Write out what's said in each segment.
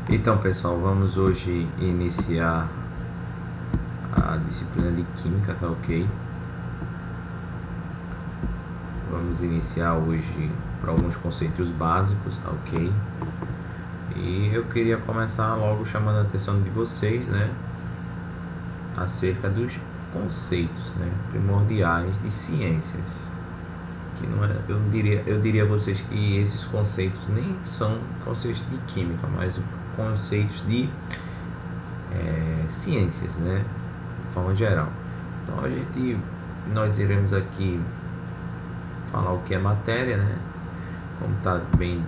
Então, pessoal, vamos hoje iniciar a disciplina de Química, tá ok? Vamos iniciar hoje para alguns conceitos básicos, tá ok? E eu queria começar logo chamando a atenção de vocês, né, acerca dos conceitos, né, primordiais de ciências. Que não é, eu diria a vocês que esses conceitos nem são conceitos de química, mas conceitos de ciências, né, de forma geral. Então nós iremos aqui falar o que é matéria, né, como está bem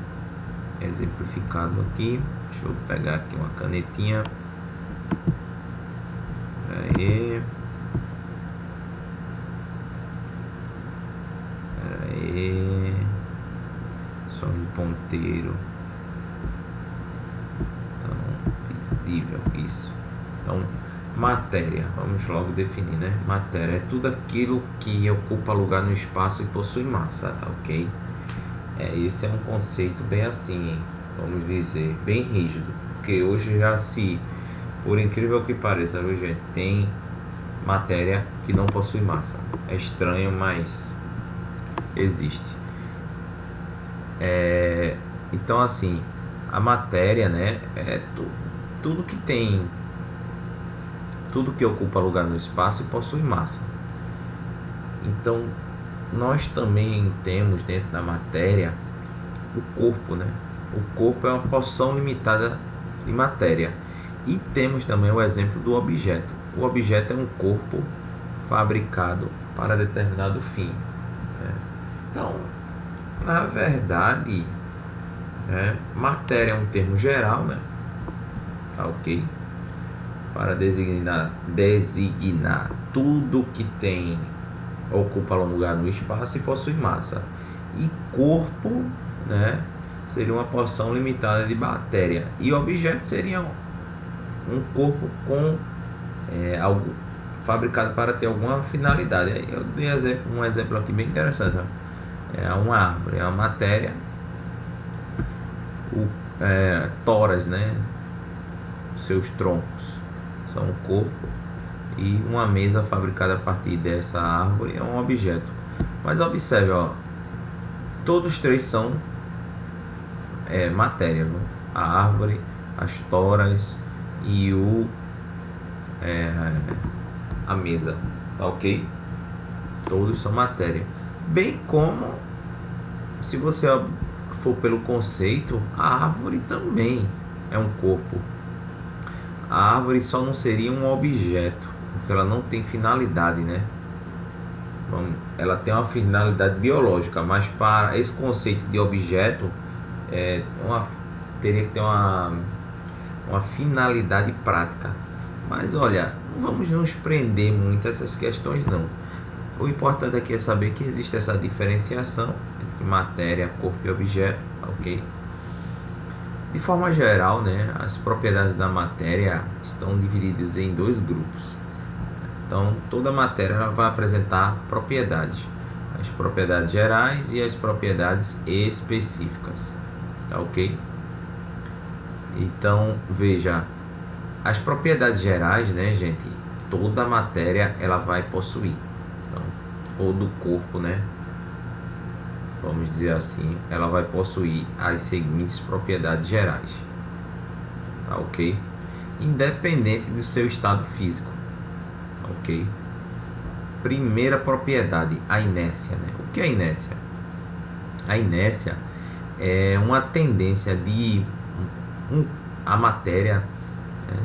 exemplificado aqui. Deixa eu pegar aqui uma canetinha. Aí. Só um ponteiro. Então, visível, isso. Então, matéria, vamos logo definir, né? Matéria é tudo aquilo que ocupa lugar no espaço e possui massa, tá ok? Esse é um conceito bem assim, vamos dizer, bem rígido. Porque hoje já por incrível que pareça, viu, gente, tem matéria que não possui massa. É estranho, mas existe. Então, assim, a matéria, né, é tudo que tem, tudo que ocupa lugar no espaço e possui massa. Então, nós também temos dentro da matéria o corpo, né? O corpo é uma porção limitada de matéria. E temos também o exemplo do objeto. O objeto é um corpo fabricado para determinado fim, né? Então, na verdade, matéria é um termo geral, né? Tá ok? Para designar tudo que tem, ocupa um lugar no espaço e possui massa. E corpo, né, seria uma porção limitada de matéria. E objeto seria um corpo com algo fabricado para ter alguma finalidade. Eu dei um exemplo aqui bem interessante. É uma árvore, é uma matéria. Toras, né, seus troncos são um corpo, e uma mesa fabricada a partir dessa árvore é um objeto. Mas observe, ó, todos três são matéria, viu? A árvore, as toras e a mesa, tá ok? Todos são matéria. Bem como, se você for pelo conceito, a árvore também é um corpo. A árvore só não seria um objeto, porque ela não tem finalidade, né? Ela tem uma finalidade biológica, mas para esse conceito de objeto, teria que ter uma finalidade prática. Mas olha, não vamos nos prender muito a essas questões, não. O importante aqui é saber que existe essa diferenciação entre matéria, corpo e objeto, ok? De forma geral, né, as propriedades da matéria estão divididas em dois grupos. Então, toda matéria ela vai apresentar propriedades, as propriedades gerais e as propriedades específicas, tá ok? Então, veja, as propriedades gerais, né, gente, toda matéria ela vai possuir. Então, todo corpo, né, vamos dizer assim, ela vai possuir as seguintes propriedades gerais, tá ok? Independente do seu estado físico, ok? Primeira propriedade, a inércia, né? O que é a inércia? A inércia é uma tendência de a matéria, né,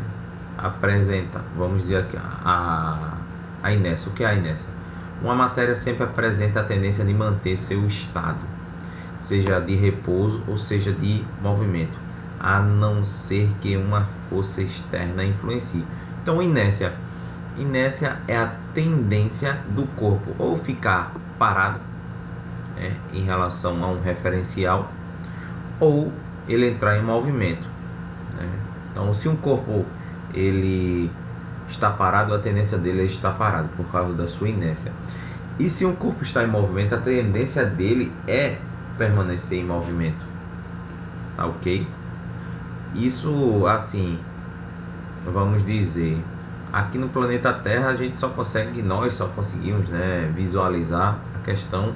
apresenta, vamos dizer aqui, a inércia. O que é a inércia? Uma matéria sempre apresenta a tendência de manter seu estado, seja de repouso ou seja de movimento, a não ser que uma força externa influencie. Então, inércia é a tendência do corpo ou ficar parado, em relação a um referencial, ou ele entrar em movimento, né? Então, se um corpo ele está parado, a tendência dele é estar parado por causa da sua inércia. E se um corpo está em movimento, a tendência dele é permanecer em movimento, tá ok? Isso, assim, vamos dizer, aqui no planeta Terra a gente só consegue, nós só conseguimos, né, visualizar a questão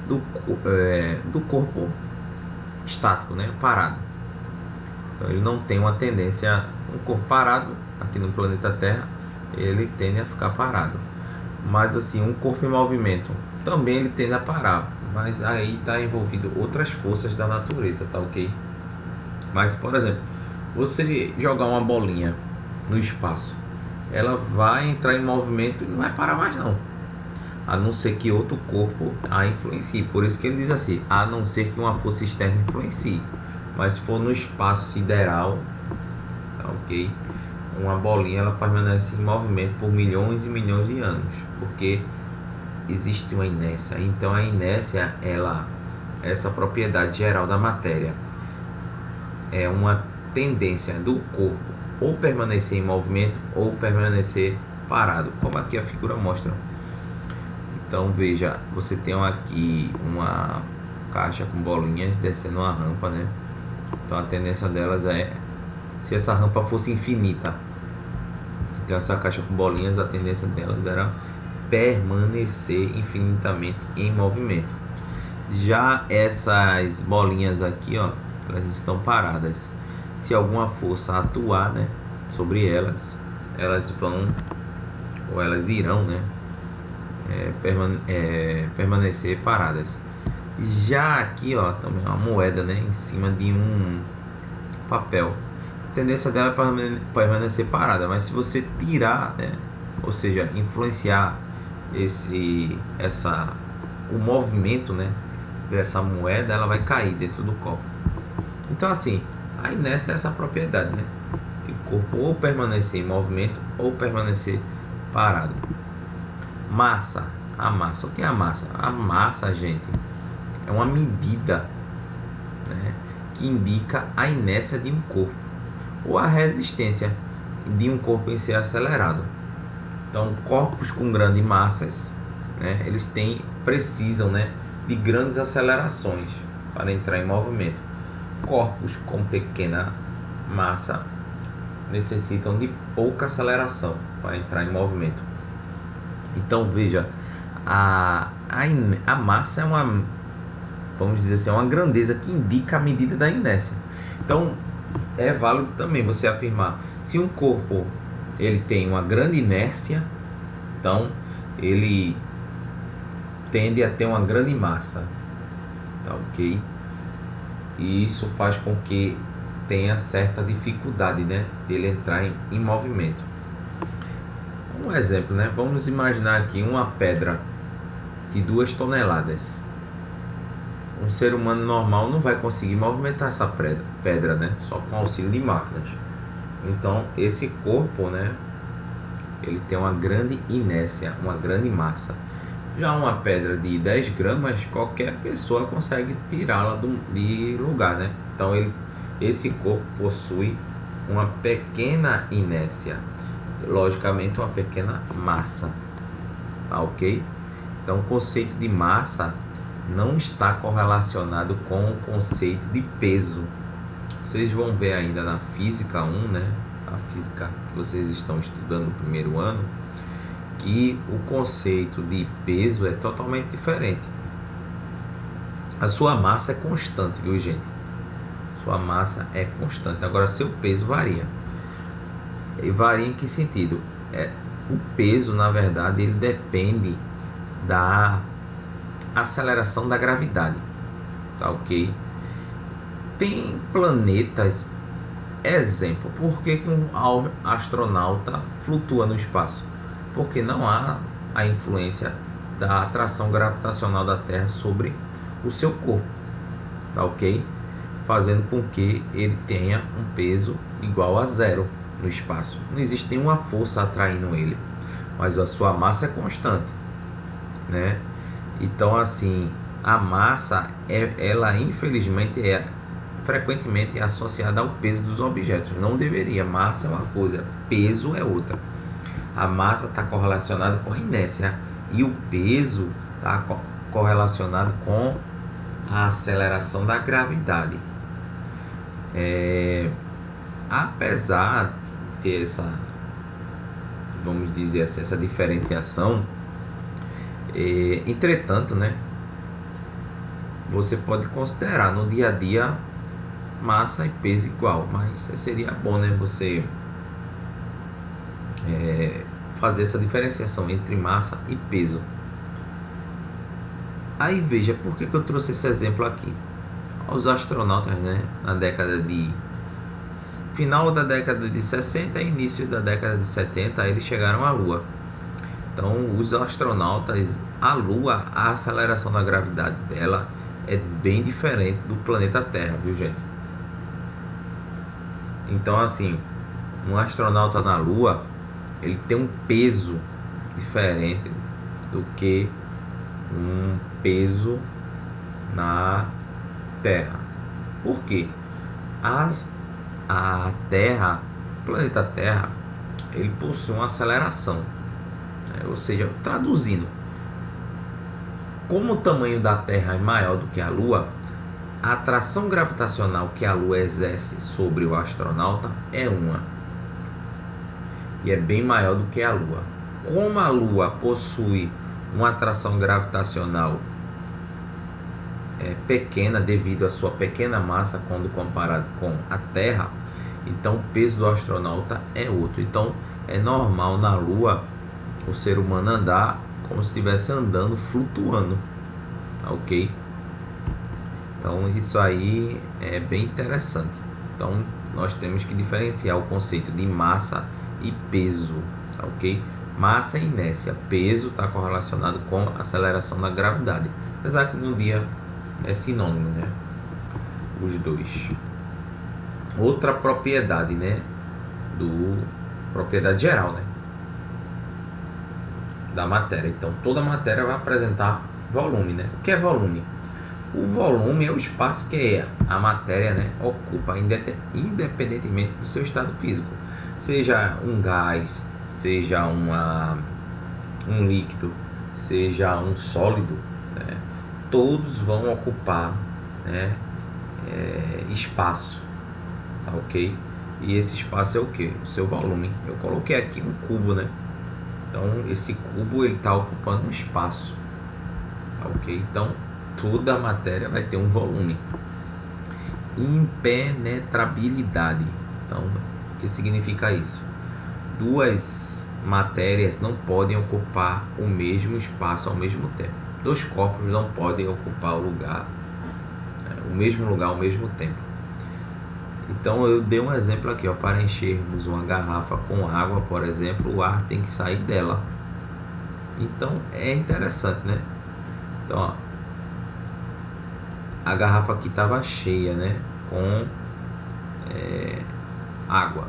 do corpo estático, né, parado. Então ele não tem uma tendência, um corpo parado aqui no planeta Terra, ele tende a ficar parado. Mas assim, um corpo em movimento também ele tende a parar, mas aí está envolvido outras forças da natureza, tá ok? Mas por exemplo, você jogar uma bolinha no espaço, ela vai entrar em movimento e não vai parar mais não, a não ser que outro corpo a influencie. Por isso que ele diz assim, a não ser que uma força externa influencie. Mas se for no espaço sideral, tá ok? Uma bolinha ela permanece em movimento por milhões e milhões de anos, porque existe uma inércia. Então a inércia, essa propriedade geral da matéria, é uma tendência do corpo ou permanecer em movimento ou permanecer parado, como aqui a figura mostra. Então veja, você tem aqui uma caixa com bolinhas descendo uma rampa, né? Então a tendência delas é, se essa rampa fosse infinita, então essa caixa com bolinhas, a tendência delas era permanecer infinitamente em movimento. Já essas bolinhas aqui, ó, elas estão paradas. Se alguma força atuar, né, sobre elas, elas vão, ou elas irão, né, permanecer paradas. Já aqui, ó, também uma moeda, né, em cima de um papel. A tendência dela é permanecer parada, mas se você tirar, né, ou seja, influenciar o movimento, né, dessa moeda, ela vai cair dentro do copo. Então assim, a inércia é essa propriedade, né, o corpo ou permanecer em movimento ou permanecer parado. Massa, a massa, o que é a massa? A massa, gente, é uma medida, né, que indica a inércia de um corpo ou a resistência de um corpo em ser acelerado. Então, corpos com grandes massas, né, eles precisam, né, de grandes acelerações para entrar em movimento. Corpos com pequena massa necessitam de pouca aceleração para entrar em movimento. Então, veja, a massa é uma, vamos dizer assim, é uma grandeza que indica a medida da inércia. Então, é válido também você afirmar, se um corpo ele tem uma grande inércia, então ele tende a ter uma grande massa, tá ok? E isso faz com que tenha certa dificuldade, né, dele entrar em movimento. Um exemplo, né, vamos imaginar aqui uma pedra de 2 toneladas. Um ser humano normal não vai conseguir movimentar essa pedra, né, só com auxílio de máquinas. Então esse corpo, né, ele tem uma grande inércia, uma grande massa. Já uma pedra de 10 gramas, qualquer pessoa consegue tirá-la de lugar, né? Então esse corpo possui uma pequena inércia, logicamente uma pequena massa, tá ok? Então o conceito de massa não está correlacionado com o conceito de peso. Vocês vão ver ainda na física 1, né? A física que vocês estão estudando no primeiro ano, que o conceito de peso é totalmente diferente. A sua massa é constante, viu, gente? Sua massa é constante. Agora, seu peso varia. E varia em que sentido? O peso, na verdade, ele depende da aceleração da gravidade, tá ok? Tem planetas, exemplo, por que um astronauta flutua no espaço? Porque não há a influência da atração gravitacional da Terra sobre o seu corpo, tá ok? Fazendo com que ele tenha um peso igual a zero no espaço. Não existe nenhuma força atraindo ele, mas a sua massa é constante, né? Então assim, a massa ela infelizmente frequentemente associada ao peso dos objetos. Não deveria. Massa é uma coisa, peso é outra. A massa está correlacionada com a inércia e o peso está correlacionado com a aceleração da gravidade. apesar de ter essa, vamos dizer assim, essa diferenciação, entretanto, né, você pode considerar no dia a dia massa e peso igual, mas seria bom, né, você fazer essa diferenciação entre massa e peso. Aí veja, por que eu trouxe esse exemplo aqui? Os astronautas, né, na década de final da década de 60 e início da década de 70, eles chegaram à Lua. Então, os astronautas, a Lua, a aceleração da gravidade dela é bem diferente do planeta Terra, viu, gente? Então, assim, um astronauta na Lua, ele tem um peso diferente do que um peso na Terra. Por quê? A Terra, o planeta Terra, ele possui uma aceleração, né? Ou seja, traduzindo, como o tamanho da Terra é maior do que a Lua, a atração gravitacional que a Lua exerce sobre o astronauta é uma, e é bem maior do que a Lua. Como a Lua possui uma atração gravitacional pequena devido à sua pequena massa quando comparado com a Terra, então o peso do astronauta é outro. Então é normal na Lua o ser humano andar como se estivesse andando, flutuando, ok? Então isso aí é bem interessante. Então nós temos que diferenciar o conceito de massa e peso, ok? Massa é inércia, peso está correlacionado com a aceleração da gravidade, apesar que no dia é sinônimo, né? Os dois. Outra propriedade, né? Propriedade geral, né? Da matéria. Então toda matéria vai apresentar volume, né? O que é volume? O volume é o espaço que a matéria, né, ocupa, independentemente do seu estado físico, seja um gás, seja um líquido, seja um sólido, né? Todos vão ocupar, né, espaço, tá, ok? E esse espaço é o que? O seu volume. Eu coloquei aqui um cubo, né? Então esse cubo ele está ocupando um espaço, tá, ok? Então toda a matéria vai ter um volume. Impenetrabilidade. Então, o que significa isso? Duas matérias não podem ocupar o mesmo espaço ao mesmo tempo. Dois corpos não podem ocupar o mesmo lugar ao mesmo tempo. Então eu dei um exemplo aqui, ó, para enchermos uma garrafa com água, por exemplo, o ar tem que sair dela. Então é interessante, né? Então, ó, a garrafa aqui estava cheia, né, com água.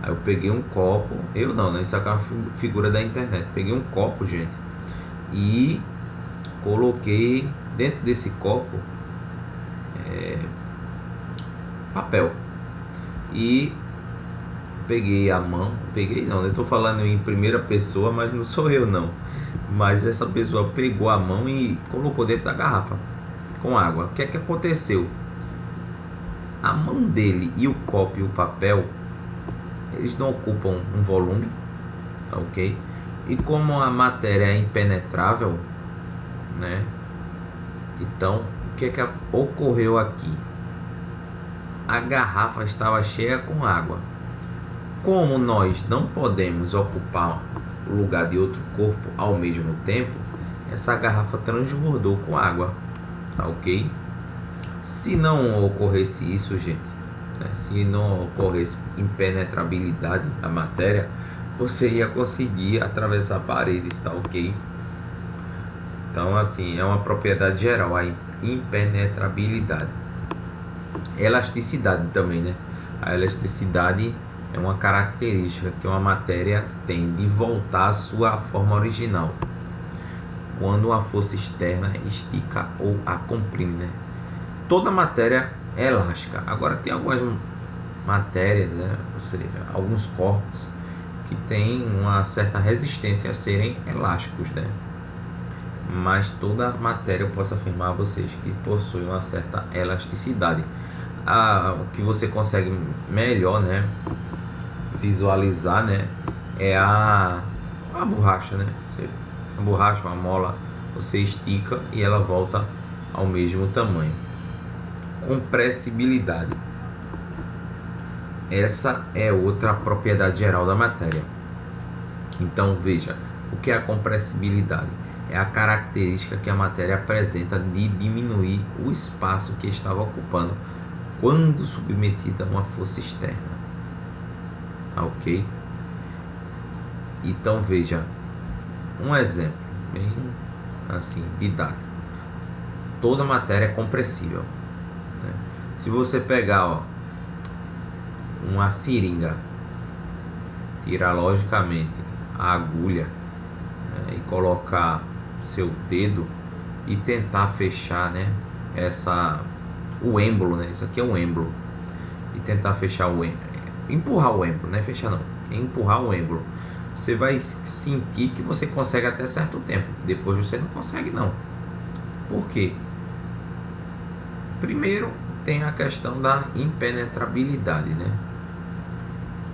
Aí eu peguei um copo, eu não, né, isso aqui é uma figura da internet. Peguei um copo, gente, e coloquei dentro desse copo papel. E peguei a mão, peguei não, eu estou falando em primeira pessoa, mas não sou eu não. Mas essa pessoa pegou a mão e colocou dentro da garrafa com água. O que é que aconteceu? A mão dele e o copo e o papel, eles não ocupam um volume, ok? E como a matéria é impenetrável, né? Então, o que é que ocorreu aqui? A garrafa estava cheia com água. Como nós não podemos ocupar o lugar de outro corpo ao mesmo tempo, essa garrafa transbordou com água, tá, ok? Se não ocorresse isso, gente, né, se não ocorresse impenetrabilidade da matéria, você ia conseguir atravessar paredes, tá, ok? Então, assim, é uma propriedade geral, a impenetrabilidade. Elasticidade também, né? A elasticidade é uma característica que uma matéria tem de voltar à sua forma original quando uma força externa estica ou a comprime, né? Toda matéria é elástica. Agora tem algumas matérias, né? Ou seja, alguns corpos que têm uma certa resistência a serem elásticos, né? Mas toda matéria eu posso afirmar a vocês que possui uma certa elasticidade. o que você consegue melhor, né, visualizar, né, é a borracha, né? A borracha, uma mola, você estica e ela volta ao mesmo tamanho. Compressibilidade. Essa é outra propriedade geral da matéria. Então veja, o que é a compressibilidade? É a característica que a matéria apresenta de diminuir o espaço que estava ocupando quando submetida a uma força externa. Ok? Então veja, um exemplo bem assim didático. Toda matéria é compressível, né? Se você pegar uma seringa, tirar logicamente a agulha, né, e colocar seu dedo e tentar fechar, né, o êmbolo, né? Isso aqui é um êmbolo, e tentar fechar empurrar o êmbolo, não é fechar não, é empurrar o êmbolo. Você vai sentir que você consegue até certo tempo, depois você não consegue não. Por quê? Primeiro tem a questão da impenetrabilidade, né?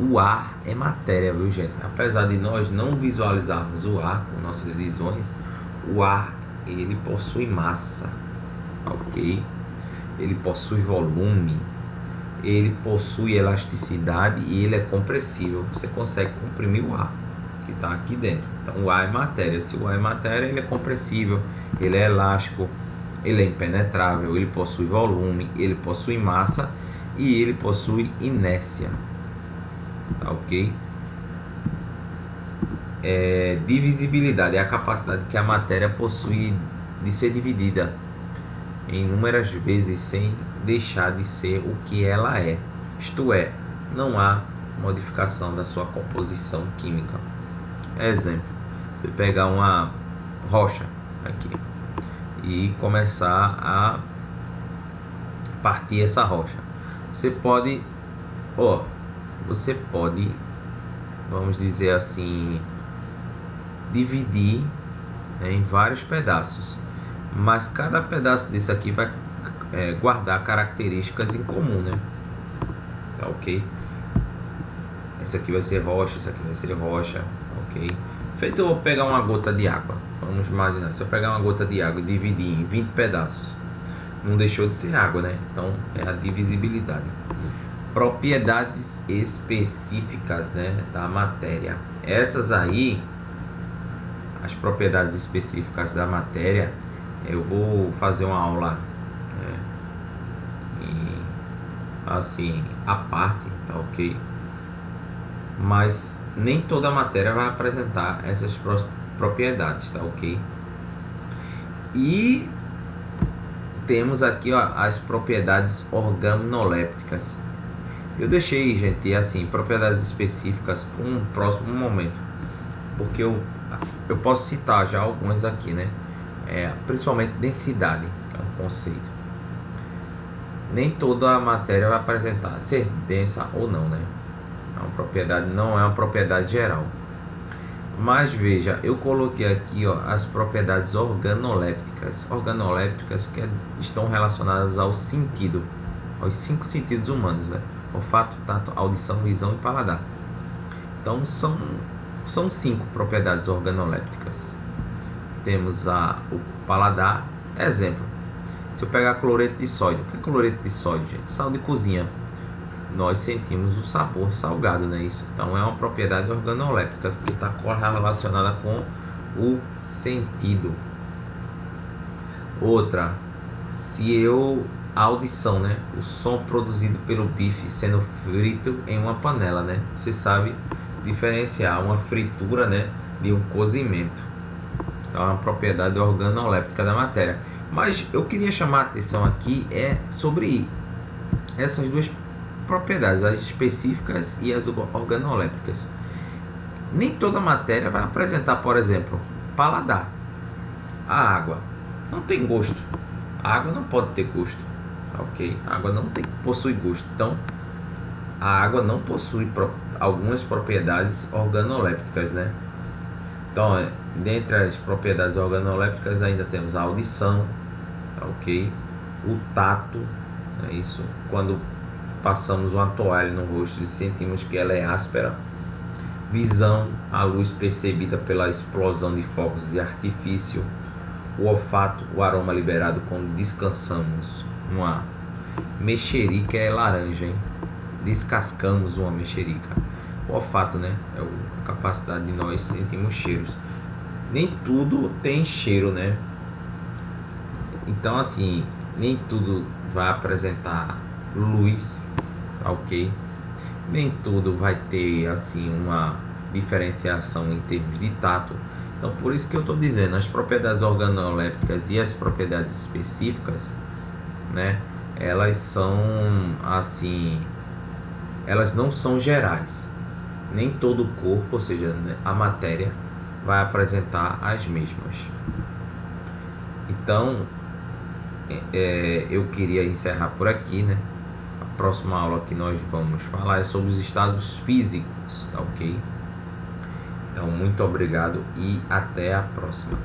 O ar é matéria, viu, gente? Apesar de nós não visualizarmos o ar com nossas visões, o ar, ele possui massa, ok? Ele possui volume, ele possui elasticidade e ele é compressível. Você consegue comprimir o ar que está aqui dentro. Então o ar é matéria. Se o ar é matéria, ele é compressível, ele é elástico, ele é impenetrável, ele possui volume, ele possui massa e ele possui inércia. Tá, ok? Divisibilidade é a capacidade que a matéria possui de ser dividida em inúmeras vezes sem deixar de ser o que ela é. Isto é, não há modificação da sua composição química. Exemplo, você pegar uma rocha aqui e começar a partir essa rocha. Você pode, vamos dizer assim, dividir, né, em vários pedaços, mas cada pedaço desse aqui vai guardar características em comum, né? Tá, ok? Esse aqui vai ser rocha, esse aqui vai ser rocha, ok? Feito eu vou pegar uma gota de água. Vamos imaginar, se eu pegar uma gota de água e dividir em 20 pedaços, não deixou de ser água, né? Então é a divisibilidade. Propriedades específicas, né, da matéria. Essas aí, as propriedades específicas da matéria, eu vou fazer uma aula, assim, à parte, tá, ok? Mas nem toda matéria vai apresentar essas propriedades, tá, ok? E temos aqui, as propriedades organolépticas. Eu deixei, gente, assim, propriedades específicas para um próximo momento, porque eu posso citar já algumas aqui, né? Principalmente densidade, que é um conceito. Nem toda a matéria vai apresentar ser densa ou não, né? Não é uma propriedade geral. Mas veja, eu coloquei aqui, as propriedades organolépticas. Organolépticas que estão relacionadas ao sentido, aos 5 sentidos humanos, né? Olfato, tato, audição, visão e paladar. Então são 5 propriedades organolépticas. Temos o paladar. Exemplo, se eu pegar cloreto de sódio. O que é cloreto de sódio, gente? Sal de cozinha. Nós sentimos o sabor salgado, né? Isso. Então é uma propriedade organoléptica que está relacionada com o sentido. Outra, a audição, né? O som produzido pelo bife sendo frito em uma panela, né? Você sabe diferenciar uma fritura, né, de um cozimento. Então é uma propriedade organoléptica da matéria. Mas eu queria chamar a atenção aqui sobre essas duas propriedades, as específicas e as organolépticas. Nem toda matéria vai apresentar, por exemplo, paladar. A água não tem gosto. A água não pode ter gosto, ok? A água não possui gosto. Então, a água não possui algumas propriedades organolépticas, né? Então, dentre as propriedades organolépticas ainda temos a audição, ok? O tato, É isso. Quando passamos uma toalha no rosto e sentimos que ela é áspera. Visão, a luz percebida pela explosão de fogos de artifício. O olfato, o aroma liberado quando descansamos. Uma mexerica é laranja, hein? Descascamos uma mexerica. O olfato, né? É a capacidade de nós sentirmos cheiros. Nem tudo tem cheiro, né? Então, assim, nem tudo vai apresentar luz, ok? Nem tudo vai ter, assim, uma diferenciação em termos de tato. Então, por isso que eu estou dizendo, as propriedades organolépticas e as propriedades específicas, né? Elas são, assim, elas não são gerais. Nem todo o corpo, ou seja, né, a matéria, vai apresentar as mesmas. Então, eu queria encerrar por aqui, né? A próxima aula que nós vamos falar é sobre os estados físicos, tá ok? Então, muito obrigado e até a próxima.